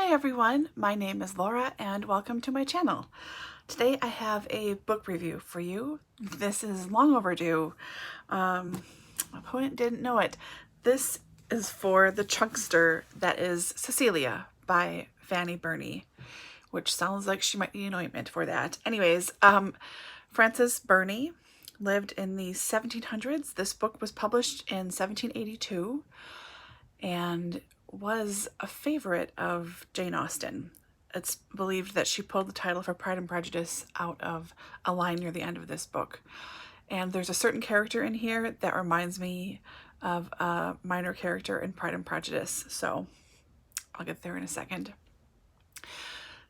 Hi everyone, my name is Laura and welcome to my channel. Today I have a book review for you. This is long overdue. My opponent didn't know it. This is for the chunkster that is Cecilia by Fanny Burney, which sounds like she might need an ointment for that. Anyways, Frances Burney lived in the 1700s. This book was published in 1782 and was a favorite of Jane Austen. It's believed that she pulled the title for Pride and Prejudice out of a line near the end of this book. And there's a certain character in here that reminds me of a minor character in Pride and Prejudice. So I'll get there in a second.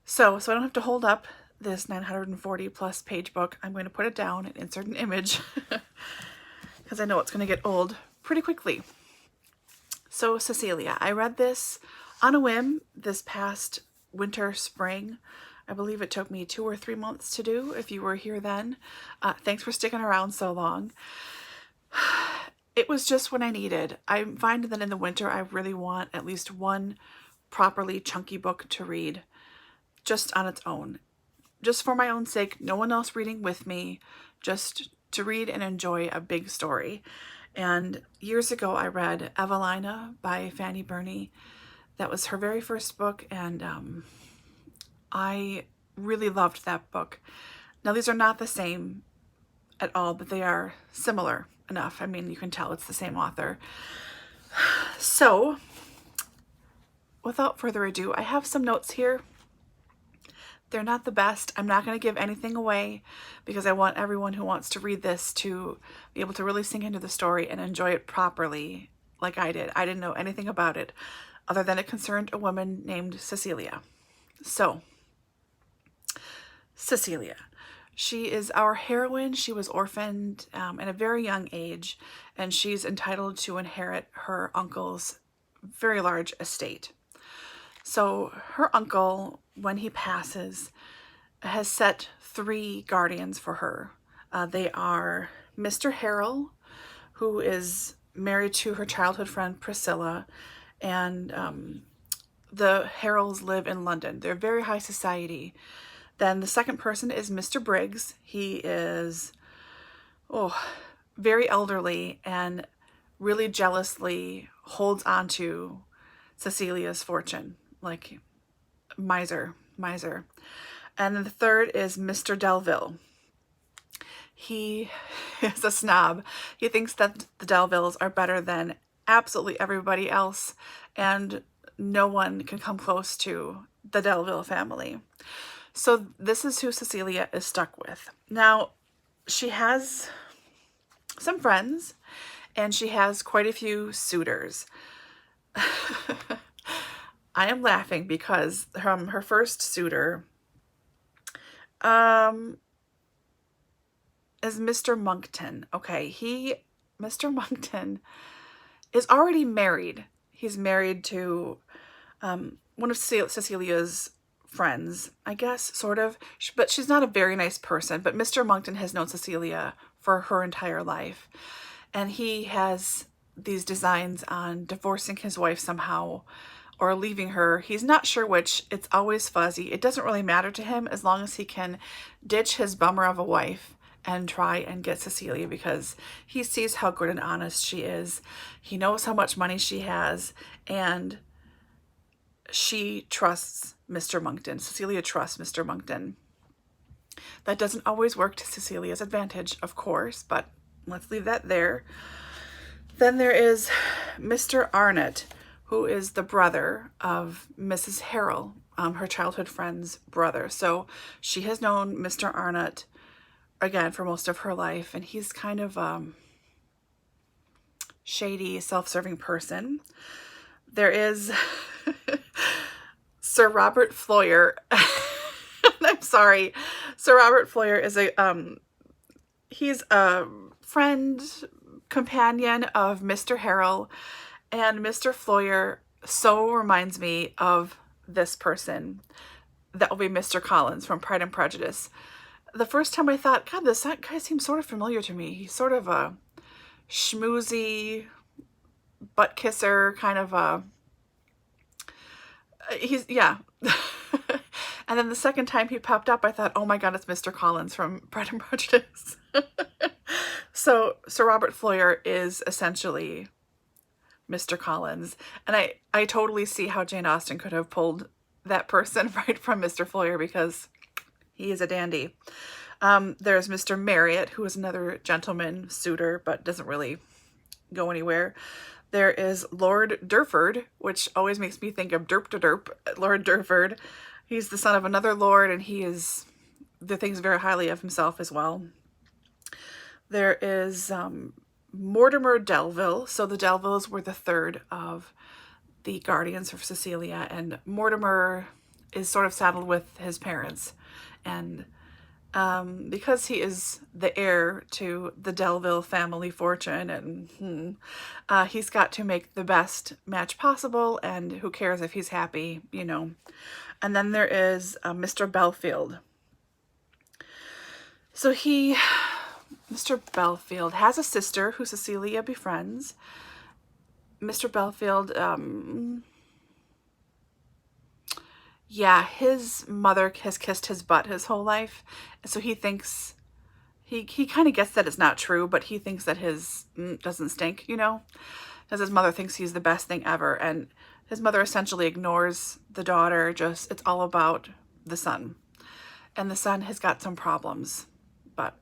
So I don't have to hold up this 940 plus page book. I'm going to put it down and insert an image because I know it's going to get old pretty quickly. So Cecilia, I read this on a whim this past winter, spring. I believe it took me 2 or 3 months to do, if you were here then. Thanks for sticking around so long. It was just what I needed. I find that in the winter, I really want at least one properly chunky book to read just on its own. Just for my own sake, no one else reading with me, just to read and enjoy a big story. And years ago, I read Evelina by Fanny Burney. That was her very first book, and I really loved that book. Now, these are not the same at all, but they are similar enough. I mean, you can tell it's the same author. So, without further ado, I have some notes here. They're not the best. I'm not going to give anything away because I want everyone who wants to read this to be able to really sink into the story and enjoy it properly like I did. I didn't know anything about it other than it concerned a woman named Cecilia. So, Cecilia. She is our heroine. She was orphaned at a very young age, and she's entitled to inherit her uncle's very large estate. So her uncle, when he passes, has set 3 guardians for her. They are Mr. Harrel, who is married to her childhood friend Priscilla, and the Harrels live in London. They're very high society. Then the second person is Mr. Briggs. He is very elderly and really jealously holds on to Cecilia's fortune. Like miser. And then the third is Mr. Delville. He is a snob. He thinks that the Delvilles are better than absolutely everybody else, and no one can come close to the Delville family. So this is who Cecilia is stuck with. Now, she has some friends, and she has quite a few suitors. I am laughing because her first suitor is Mr. Monkton. Okay, Mr. Monkton is already married. He's married to one of Cecilia's friends, I guess, sort of. But she's not a very nice person. But Mr. Monkton has known Cecilia for her entire life. And he has these designs on divorcing his wife somehow, or leaving her. He's not sure which. It's always fuzzy. It doesn't really matter to him as long as he can ditch his bummer of a wife and try and get Cecilia, because he sees how good and honest she is. He knows how much money she has, and she trusts Mr. Monkton. Cecilia trusts Mr. Monkton. That doesn't always work to Cecilia's advantage, of course, but let's leave that there. Then there is Mr. Arnott, who is the brother of Mrs. Harrel, her childhood friend's brother. So she has known Mr. Arnott, again, for most of her life, and he's kind of a shady, self-serving person. There is Sir Robert Floyer. I'm sorry. Sir Robert Floyer is he's a friend, companion of Mr. Harrel. And Mr. Floyer so reminds me of this person. That will be Mr. Collins from Pride and Prejudice. The first time I thought, God, this guy seems sort of familiar to me. He's sort of a schmoozy butt kisser, kind of a Yeah. And then the second time he popped up, I thought, oh my God, it's Mr. Collins from Pride and Prejudice. So Sir Robert Floyer is essentially Mr. Collins. And I totally see how Jane Austen could have pulled that person right from Mr. Floyer, because he is a dandy. There's Mr. Marriott, who is another gentleman suitor, but doesn't really go anywhere. There is Lord Derford, which always makes me think of Derp to Derp, Lord Derford. He's the son of another lord, and he thinks very highly of himself as well. There is Mortimer Delville. So the Delvilles were the third of the guardians of Cecilia, and Mortimer is sort of saddled with his parents. And because he is the heir to the Delville family fortune, and he's got to make the best match possible, and who cares if he's happy, you know. And then there is Mr. Belfield. So Mr. Belfield has a sister who Cecilia befriends. Mr. Belfield, yeah, his mother has kissed his butt his whole life. So he thinks, he kind of gets that it's not true, but he thinks that his doesn't stink, you know? Because his mother thinks he's the best thing ever. And his mother essentially ignores the daughter, it's all about the son. And the son has got some problems, but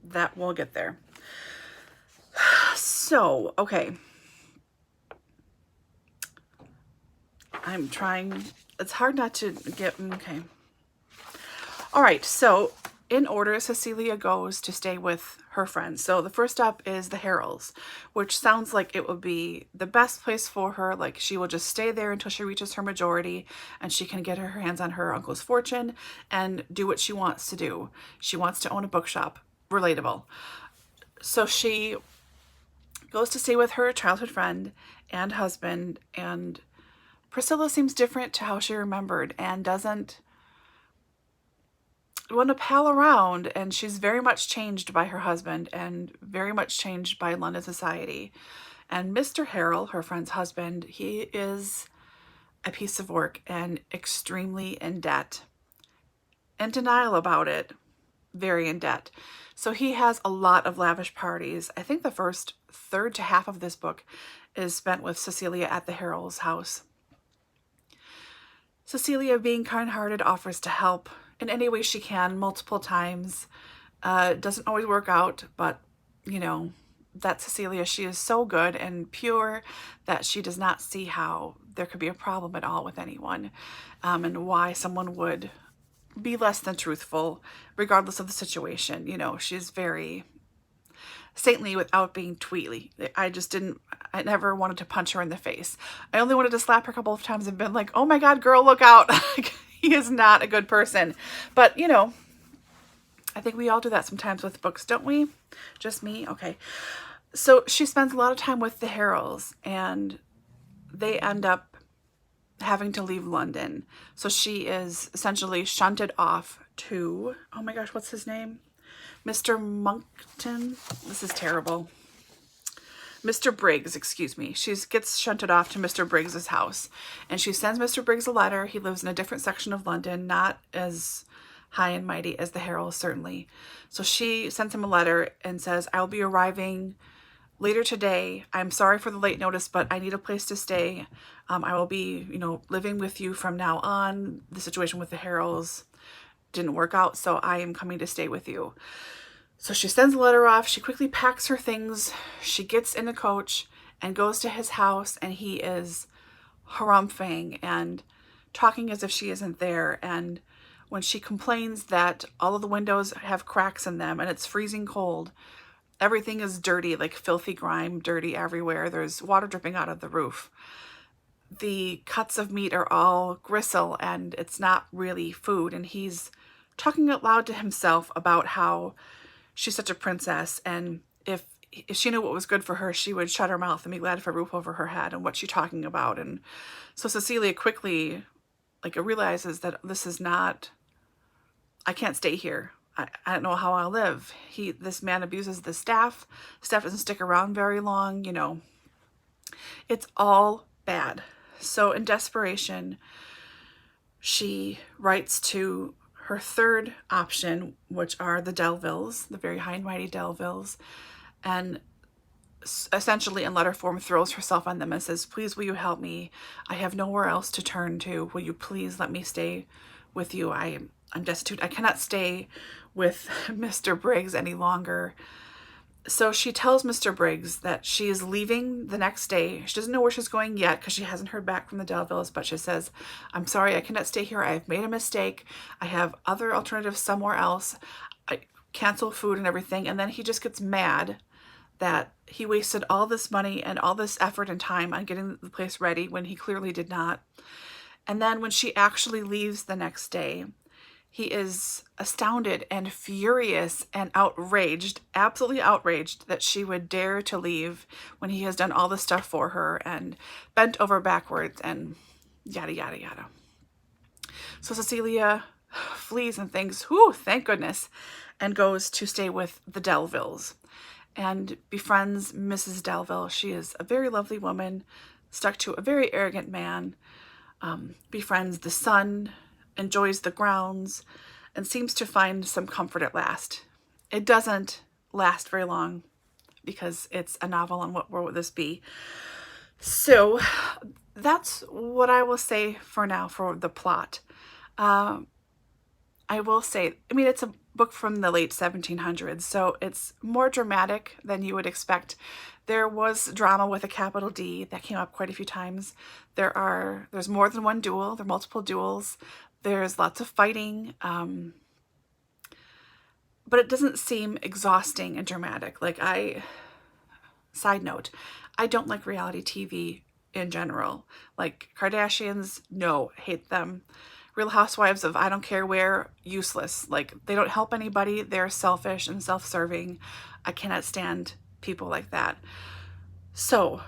that we'll get there. So, okay. I'm trying, it's hard not to get, okay. All right, so in order, Cecilia goes to stay with her friends. So the first stop is the Harrels, which sounds like it would be the best place for her. Like, she will just stay there until she reaches her majority and she can get her hands on her uncle's fortune and do what she wants to do. She wants to own a bookshop. Relatable. So she goes to stay with her childhood friend and husband, and Priscilla seems different to how she remembered and doesn't want to pal around, and she's very much changed by her husband and very much changed by London society. And Mr. Harrel, her friend's husband, he is a piece of work and extremely in debt. In denial about it, very in debt. So he has a lot of lavish parties. I think the first third to half of this book is spent with Cecilia at the Harrel's house. Cecilia, being kind-hearted, offers to help in any way she can multiple times. Doesn't always work out, but, you know, that's Cecilia. She is so good and pure that she does not see how there could be a problem at all with anyone, and why someone would be less than truthful, regardless of the situation. You know, she's very saintly without being tweely. I never wanted to punch her in the face. I only wanted to slap her a couple of times and been like, oh my God, girl, look out. He is not a good person. But, you know, I think we all do that sometimes with books, don't we? Just me? Okay. So she spends a lot of time with the Harrels, and they end up having to leave London. So she is essentially shunted off to, oh my gosh, what's his name? Mr. Monkton. This is terrible. Mr. Briggs, excuse me. She gets shunted off to Mr. Briggs's house, and she sends Mr. Briggs a letter. He lives in a different section of London, not as high and mighty as the Harrels, certainly. So she sends him a letter and says, I'll be arriving later today. I'm sorry for the late notice, but I need a place to stay. I will be, you know, living with you from now on. The situation with the Harrels didn't work out, so I am coming to stay with you. So she sends the letter off. She quickly packs her things. She gets in a coach and goes to his house, and he is harumphing and talking as if she isn't there. And when she complains that all of the windows have cracks in them and it's freezing cold, everything is dirty, like filthy grime, dirty everywhere. There's water dripping out of the roof. The cuts of meat are all gristle, and it's not really food. And he's talking out loud to himself about how she's such a princess, and if she knew what was good for her, she would shut her mouth and be glad for a roof over her head, and what's she talking about? And so Cecilia quickly realizes that this is not, I can't stay here. I don't know how I'll live. This man abuses the staff. Staff doesn't stick around very long, you know. It's all bad. So in desperation, she writes to her third option, which are the Delvilles, the very high and mighty Delvilles, and essentially in letter form throws herself on them and says, please, will you help me? I have nowhere else to turn to. Will you please let me stay with you? I'm destitute. I cannot stay with Mr. Briggs any longer. So she tells Mr. Briggs that she is leaving the next day. She doesn't know where she's going yet because she hasn't heard back from the Delvilles, but she says, I'm sorry, I cannot stay here. I've made a mistake. I have other alternatives somewhere else. I cancel food and everything. And then he just gets mad that he wasted all this money and all this effort and time on getting the place ready when he clearly did not. And then when she actually leaves the next day, he is astounded and furious and outraged, absolutely outraged that she would dare to leave when he has done all this stuff for her and bent over backwards and yada, yada, yada. So Cecilia flees and thinks, whew, thank goodness, and goes to stay with the Delvilles and befriends Mrs. Delville. She is a very lovely woman, stuck to a very arrogant man, befriends the son, enjoys the grounds, and seems to find some comfort at last. It doesn't last very long because it's a novel, and what would this be? So that's what I will say for now for the plot. I will say, I mean, it's a book from the late 1700s, so it's more dramatic than you would expect. There was drama with a capital D that came up quite a few times. There's more than one duel. There are multiple duels. There's lots of fighting, but it doesn't seem exhausting and dramatic. Side note, I don't like reality TV in general. Like Kardashians, no, hate them. Real Housewives of I don't care where, useless. Like, they don't help anybody. They're selfish and self-serving. I cannot stand people like that. So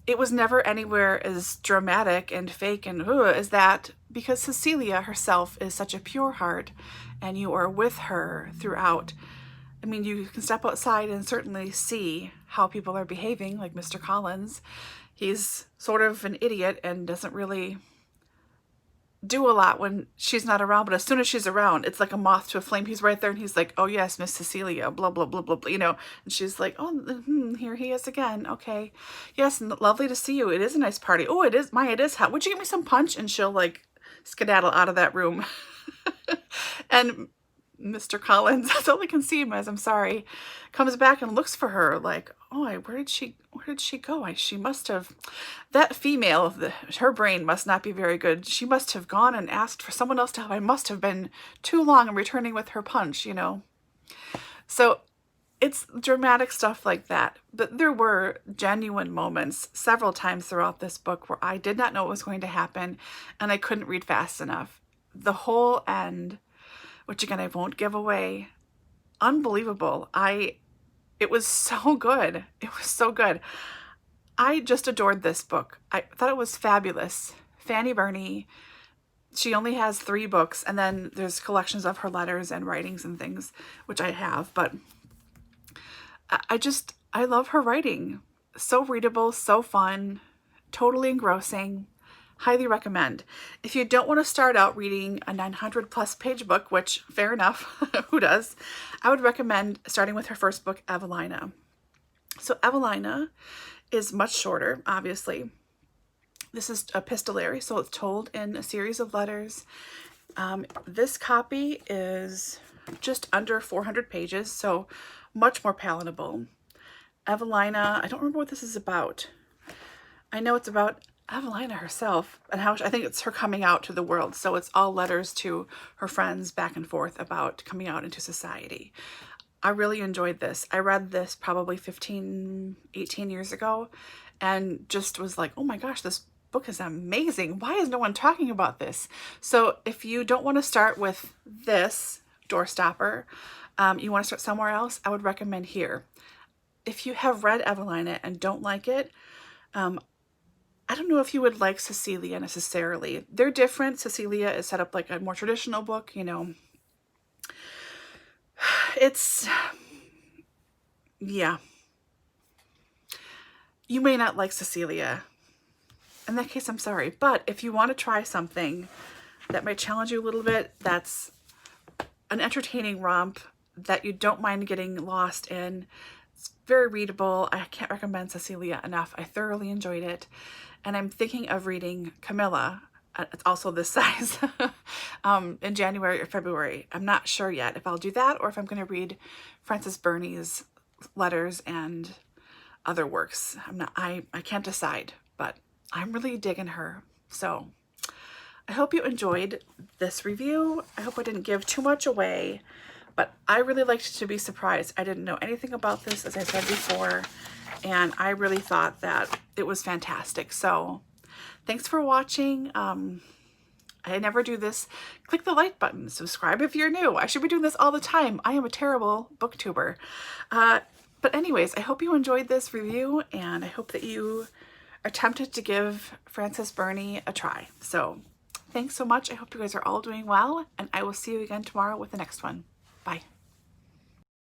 it was never anywhere as dramatic and fake and as that, because Cecilia herself is such a pure heart and you are with her throughout. I mean, you can step outside and certainly see how people are behaving, like Mr. Collins. He's sort of an idiot and doesn't really do a lot when she's not around, but as soon as she's around, it's like a moth to a flame. He's right there and he's like, oh yes, Miss Cecilia, blah, blah, blah, blah, blah, you know, and she's like, oh, here he is again. Okay. Yes, lovely to see you. It is a nice party. Oh, it is hot. Would you give me some punch? And she'll like skedaddle out of that room. And Mr. Collins, that's all I can see him as, I'm sorry, comes back and looks for her like, oh, where did she go? She must have, that female, her brain must not be very good. She must have gone and asked for someone else to help. I must have been too long in returning with her punch, you know. So it's dramatic stuff like that. But there were genuine moments several times throughout this book where I did not know what was going to happen and I couldn't read fast enough. The whole end, which again I won't give away, unbelievable. It was so good. It was so good. I just adored this book. I thought it was fabulous. Fanny Burney, she only has 3 books, and then there's collections of her letters and writings and things, which I have, but I love her writing. So readable, so fun, totally engrossing. Highly recommend. If you don't want to start out reading a 900+ page book, which fair enough, who does, I would recommend starting with her first book, Evelina. So Evelina is much shorter, obviously. This is epistolary, so it's told in a series of letters. This copy is just under 400 pages, so much more palatable. Evelina, I don't remember what this is about. I know it's about Evelina herself and how I think it's her coming out to the world. So it's all letters to her friends back and forth about coming out into society. I really enjoyed this. I read this probably 15, 18 years ago and just was like, oh my gosh, this book is amazing. Why is no one talking about this? So if you don't want to start with this doorstopper, you want to start somewhere else, I would recommend here. If you have read Evelina and don't like it, I don't know if you would like Cecilia necessarily. They're different. Cecilia is set up like a more traditional book, you know. Yeah. You may not like Cecilia in that case, I'm sorry. But if you want to try something that might challenge you a little bit, that's an entertaining romp that you don't mind getting lost in. It's very readable. I can't recommend Cecilia enough. I thoroughly enjoyed it. And I'm thinking of reading Camilla, it's also this size, in January or February. I'm not sure yet if I'll do that or if I'm going to read Frances Burney's letters and other works. I can't decide, but I'm really digging her. So I hope you enjoyed this review. I hope I didn't give too much away, but I really liked to be surprised. I didn't know anything about this, as I said before, and I really thought that it was fantastic. So thanks for watching. I never do this. Click the like button, subscribe if you're new. I should be doing this all the time. I am a terrible booktuber. But anyways, I hope you enjoyed this review, and I hope that you are tempted to give Frances Burney a try. So thanks so much. I hope you guys are all doing well, and I will see you again tomorrow with the next one. Bye.